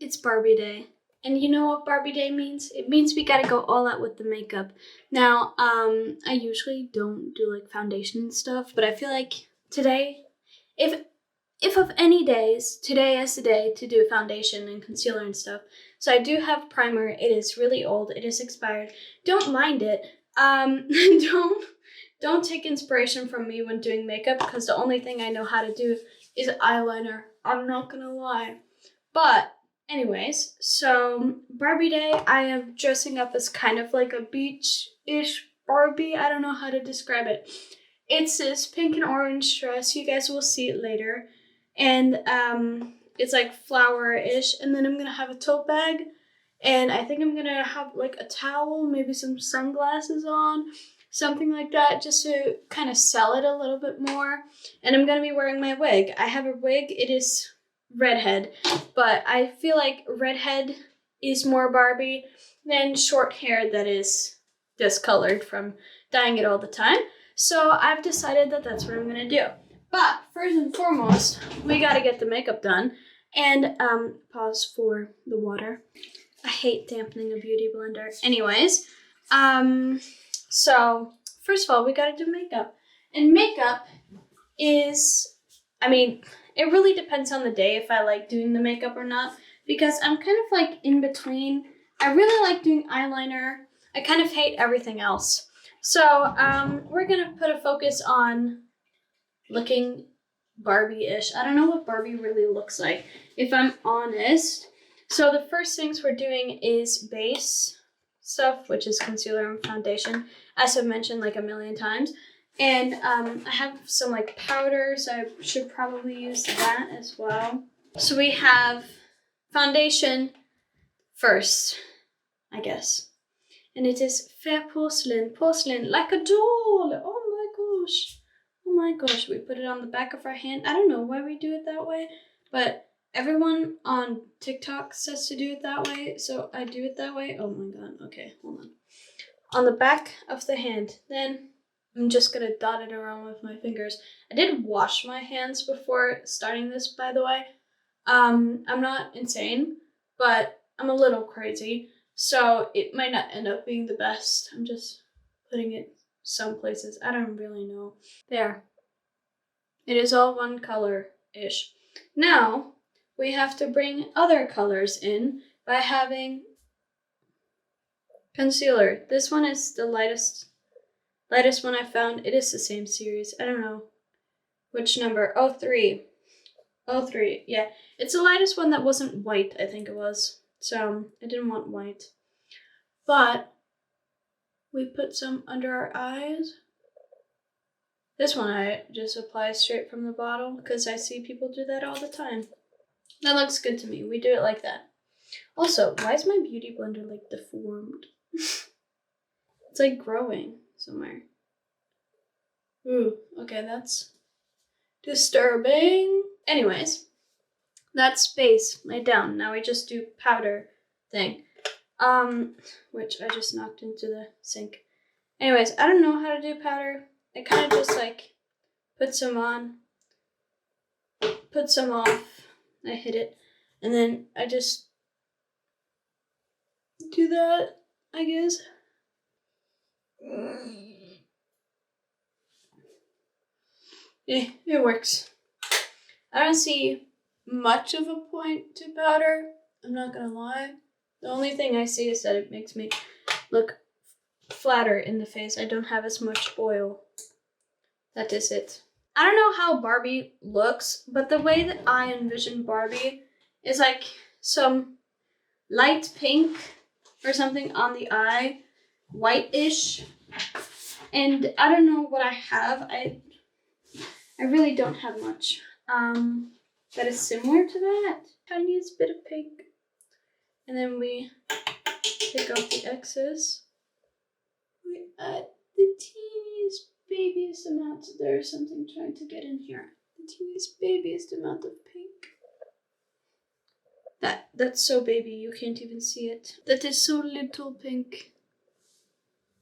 it's Barbie Day. And you know what Barbie Day means? It means we gotta go all out with the makeup. Now, I usually don't do like foundation and stuff, but I feel like today, if of any days, today is the day to do foundation and concealer and stuff. So I do have primer. It is really old. It is expired. Don't mind it. Don't take inspiration from me when doing makeup, because the only thing I know how to do is eyeliner. I'm not gonna lie. But anyways, so Barbie Day, I am dressing up as kind of like a beach-ish Barbie. I don't know how to describe it. It's this pink and orange dress. You guys will see it later. And it's like flower-ish. And then I'm gonna have a tote bag. And I think I'm gonna have like a towel, maybe some sunglasses on, something like that, just to kind of sell it a little bit more. And I'm gonna be wearing my wig. I have a wig. It is redhead, but I feel like redhead is more Barbie than short hair that is discolored from dyeing it all the time. So I've decided that that's what I'm gonna do. But first and foremost, we gotta get the makeup done. And pause for the water. I hate dampening a beauty blender. Anyways, so first of all, we gotta do makeup. And makeup is, it really depends on the day if I like doing the makeup or not, because I'm kind of like in between. I really like doing eyeliner. I kind of hate everything else. So we're gonna put a focus on looking Barbie-ish. I don't know what Barbie really looks like, if I'm honest. So the first things we're doing is base stuff, which is concealer and foundation, as I've mentioned like a million times. And I have some like powder, so I should probably use that as well. So we have foundation first, I guess. And it is fair porcelain, like a doll. Oh my gosh, we put it on the back of our hand. I don't know why we do it that way, but everyone on TikTok says to do it that way, so I do it that way. Oh my god, okay, hold on. On the back of the hand, then I'm just gonna dot it around with my fingers. I did wash my hands before starting this, by the way. I'm not insane, but I'm a little crazy, so it might not end up being the best. I'm just putting it some places. I don't really know. There. It is all one color-ish. Now, we have to bring other colors in by having concealer. This one is the lightest one I found. It is the same series. I don't know which number. 03. 03, yeah. It's the lightest one that wasn't white, I think it was. So, I didn't want white. But we put some under our eyes. This one I just apply straight from the bottle because I see people do that all the time. That looks good to me. We do it like that. Also, why is my beauty blender like deformed? It's like growing somewhere. Ooh, okay, that's disturbing. Anyways, that's base laid down. Now we just do powder thing. Which I just knocked into the sink. Anyways, I don't know how to do powder. I kind of just like put some on, put some off. I hit it, and then I just do that, I guess. Yeah, it works. I don't see much of a point to powder, I'm not gonna lie. The only thing I see is that it makes me look flatter in the face. I don't have as much oil. That is it. I don't know how Barbie looks, but the way that I envision Barbie is like some light pink or something on the eye, white-ish. And I don't know what I have. I really don't have much that is similar to that. Tiniest bit of pink. And then we take out the excess. We add the teeniest, babiest amount. There's something trying to get in here. The teeniest, babiest amount of pink. That's so baby, you can't even see it. That is so little pink.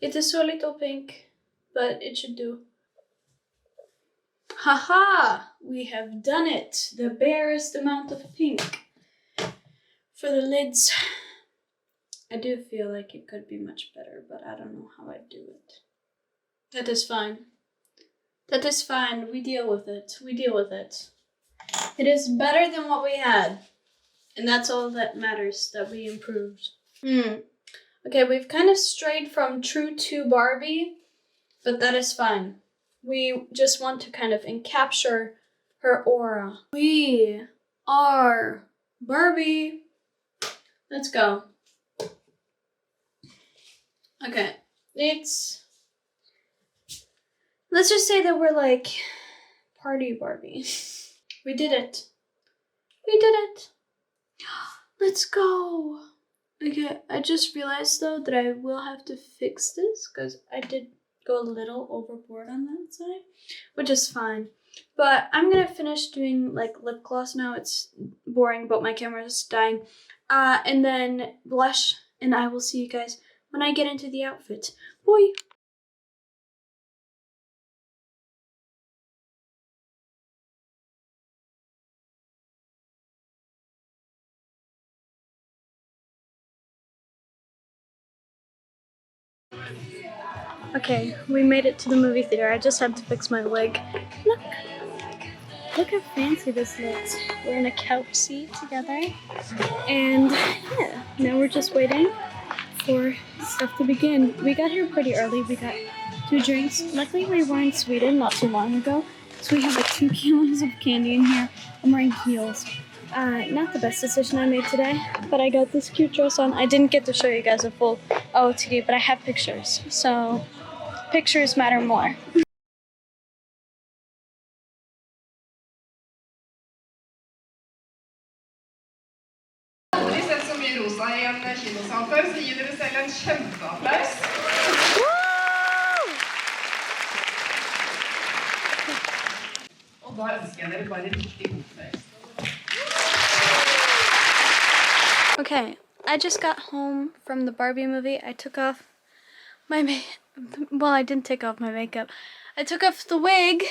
It is so little pink, but it should do. Haha! We have done it! The barest amount of pink. For the lids, I do feel like it could be much better, but I don't know how I'd do it. That is fine. That is fine. We deal with it. We deal with it. It is better than what we had. And that's all that matters, that we improved. Okay, we've kind of strayed from true to Barbie, but that is fine. We just want to kind of encapture her aura. We are Barbie. Let's go. Okay, let's just say that we're like party Barbie. We did it. We did it. Let's go. Okay, I just realized though that I will have to fix this because I did go a little overboard on that side, which is fine. But I'm gonna finish doing like lip gloss now. It's boring, but my camera is dying. And then blush, and I will see you guys when I get into the outfit. Boy. Okay, we made it to the movie theater. I just had to fix my wig. Look how fancy this looks. We're in a couch seat together. And yeah, now we're just waiting for stuff to begin. We got here pretty early. We got 2 drinks. Luckily we were in Sweden not too long ago. So we have like 2 kilos of candy in here. I'm wearing heels. Not the best decision I made today, but I got this cute dress on. I didn't get to show you guys a full OOTD, but I have pictures. So pictures matter more. Okay, I just got home from the Barbie movie. I took off my well, I didn't take off my makeup. I took off the wig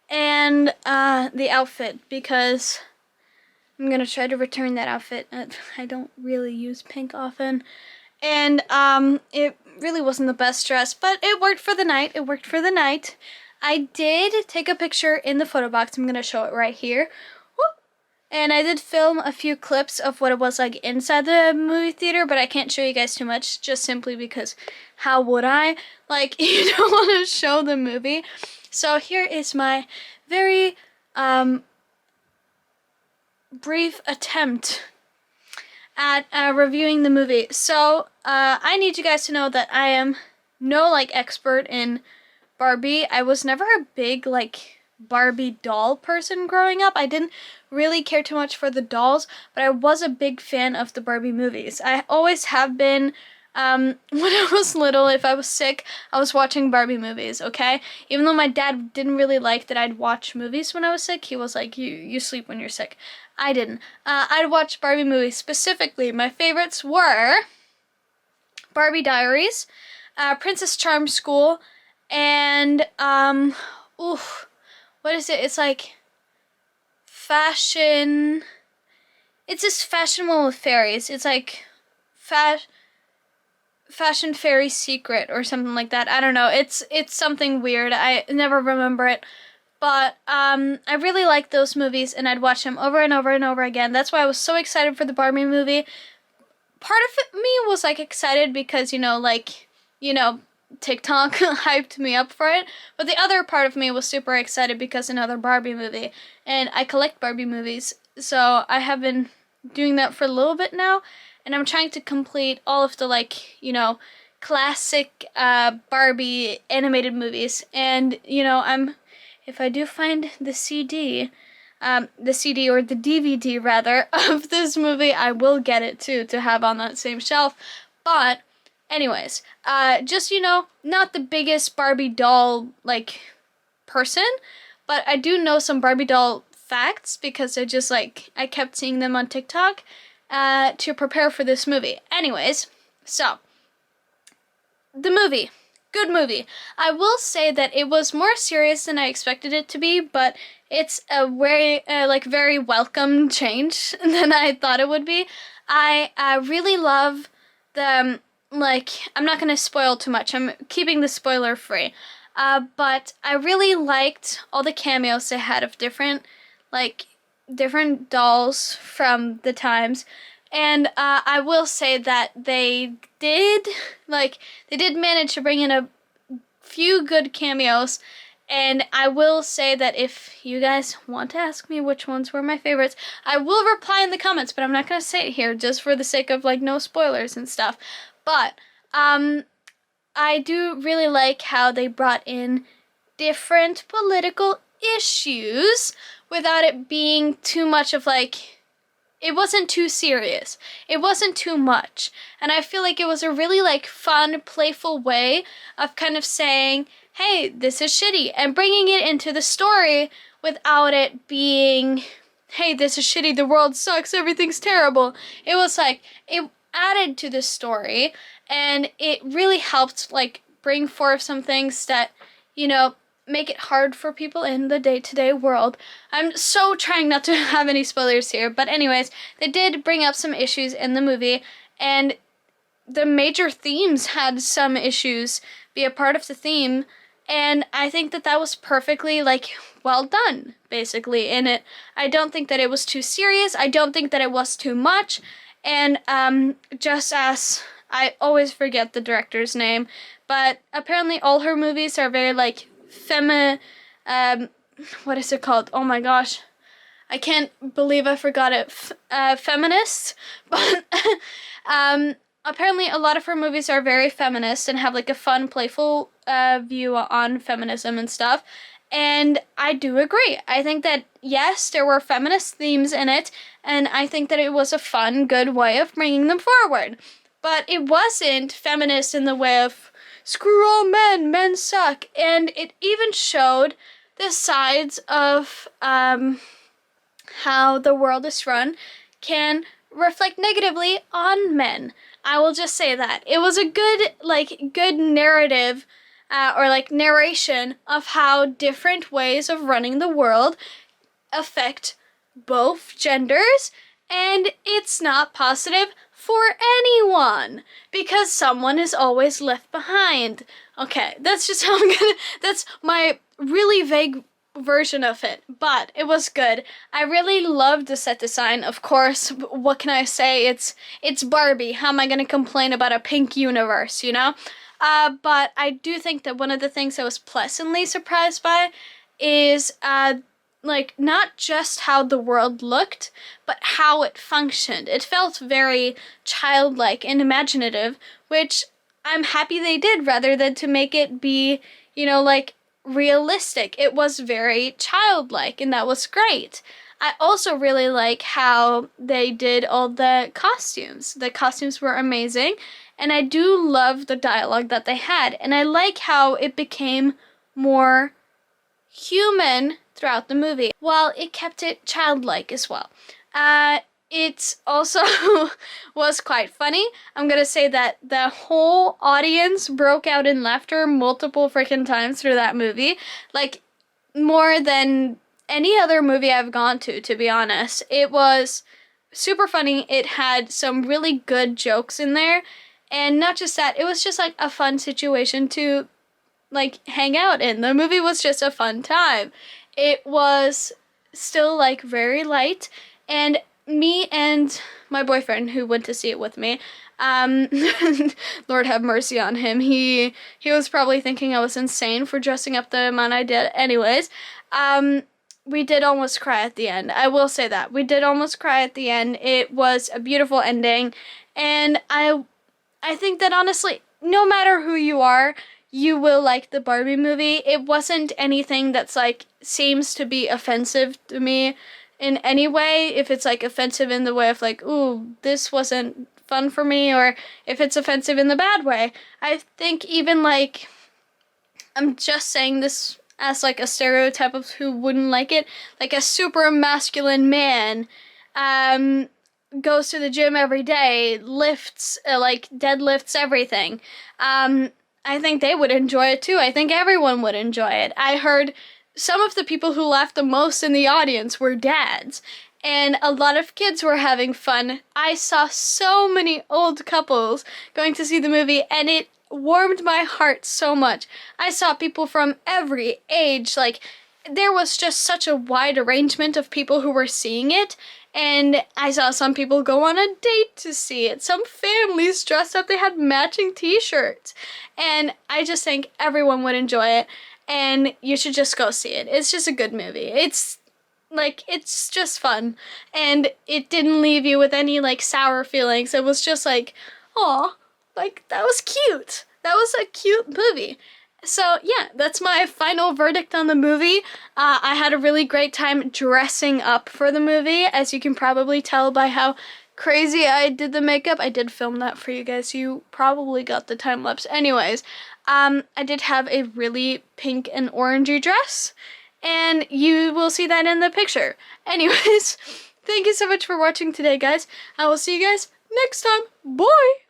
and the outfit because I'm gonna try to return that outfit. I don't really use pink often, and it really wasn't the best dress, but it worked for the night. It worked for the night. I did take a picture in the photo box. I'm gonna show it right here. And I did film a few clips of what it was like inside the movie theater, but I can't show you guys too much, just simply because how would I? Like, you don't want to show the movie. So here is my very brief attempt at reviewing the movie. So I need you guys to know that I am no like expert in Barbie. I was never a big like Barbie doll person growing up. I didn't really care too much for the dolls, but I was a big fan of the Barbie movies. I always have been. When I was little, if I was sick, I was watching Barbie movies, okay? Even though my dad didn't really like that I'd watch movies when I was sick, he was like, you sleep when you're sick. I didn't. I'd watch Barbie movies. Specifically, my favorites were Barbie Diaries, Princess Charm School, and, what is it? It's like fashion. It's this fashion one with fairies. It's like Fashion Fairy Secret or something like that. I don't know. It's something weird. I never remember it. But I really liked those movies, and I'd watch them over and over and over again. That's why I was so excited for the Barbie movie. Part of me was like excited because, TikTok hyped me up for it, but the other part of me was super excited because another Barbie movie, and I collect Barbie movies, so I have been doing that for a little bit now, and I'm trying to complete all of the classic Barbie animated movies, and if I do find the CD or the DVD rather of this movie, I will get it too to have on that same shelf. But anyways, just, not the biggest Barbie doll, person, but I do know some Barbie doll facts because they're just, I kept seeing them on TikTok, to prepare for this movie. Anyways, so, the movie. good movie. I will say that it was more serious than I expected it to be, but it's a very, very welcome change than I thought it would be. I really love the, I'm not gonna spoil too much. I'm keeping the spoiler free. But I really liked all the cameos they had of different dolls from the times. And I will say that they did manage to bring in a few good cameos. And I will say that if you guys want to ask me which ones were my favorites, I will reply in the comments, but I'm not going to say it here just for the sake of no spoilers and stuff. But I do really like how they brought in different political issues without it being too much of it wasn't too serious. It wasn't too much. And I feel like it was a really fun, playful way of kind of saying, hey, this is shitty, and bringing it into the story without it being, hey, this is shitty, the world sucks, everything's terrible. It was it added to the story, and it really helped bring forth some things that, make it hard for people in the day-to-day world. I'm so trying not to have any spoilers here, but anyways, they did bring up some issues in the movie, and the major themes had some issues be a part of the theme, and I think that that was perfectly, well done, basically, in it. I don't think that it was too serious, I don't think that it was too much, and, just as, I always forget the director's name, but apparently all her movies are very, what is it called? Oh my gosh. I can't believe I forgot it. Feminist. But apparently a lot of her movies are very feminist and have a fun, playful view on feminism and stuff. And I do agree. I think that, yes, there were feminist themes in it, and I think that it was a fun, good way of bringing them forward. But it wasn't feminist in the way of, screw all men, men suck. And it even showed the sides of how the world is run can reflect negatively on men. I will just say that. It was a good narrative or narration of how different ways of running the world affect both genders, and it's not positive for anyone, because someone is always left behind. Okay, that's just how that's my really vague version of it, but it was good. I really loved the set design, of course. What can I say? It's Barbie. How am I gonna complain about a pink universe, But I do think that one of the things I was pleasantly surprised by is not just how the world looked, but how it functioned. It felt very childlike and imaginative, which I'm happy they did, rather than to make it be, realistic. It was very childlike, and that was great. I also really like how they did all the costumes. The costumes were amazing, and I do love the dialogue that they had, and I like how it became more human throughout the movie, while it kept it childlike as well. It also was quite funny. I'm gonna say that the whole audience broke out in laughter multiple freaking times through that movie. More than any other movie I've gone to be honest. It was super funny. It had some really good jokes in there. And not just that, it was just a fun situation to hang out in. The movie was just a fun time. It was still very light, and me and my boyfriend who went to see it with me, Lord have mercy on him. He was probably thinking I was insane for dressing up the amount I did. Anyways, we did almost cry at the end. I will say that. We did almost cry at the end. It was a beautiful ending, and I think that honestly, no matter who you are, you will like the Barbie movie. It wasn't anything that's seems to be offensive to me in any way. If it's offensive in the way of ooh, this wasn't fun for me, or if it's offensive in the bad way. I think even I'm just saying this as a stereotype of who wouldn't like it. A super masculine man goes to the gym every day, lifts, deadlifts everything. I think they would enjoy it too. I think everyone would enjoy it. I heard some of the people who laughed the most in the audience were dads, and a lot of kids were having fun. I saw so many old couples going to see the movie, and it warmed my heart so much. I saw people from every age, like, there was just such a wide arrangement of people who were seeing it, and I saw some people go on a date to see it. Some families dressed up, they had matching t-shirts, and I just think everyone would enjoy it, and you should just go see it. It's just a good movie. It's just fun, and it didn't leave you with any, like, sour feelings. It was just like, aw, like, that was cute. That was a cute movie. So, yeah, that's my final verdict on the movie. I had a really great time dressing up for the movie, as you can probably tell by how crazy I did the makeup. I did film that for you guys. You probably got the time lapse. Anyways, I did have a really pink and orangey dress, and you will see that in the picture. Anyways, thank you so much for watching today, guys. I will see you guys next time. Bye!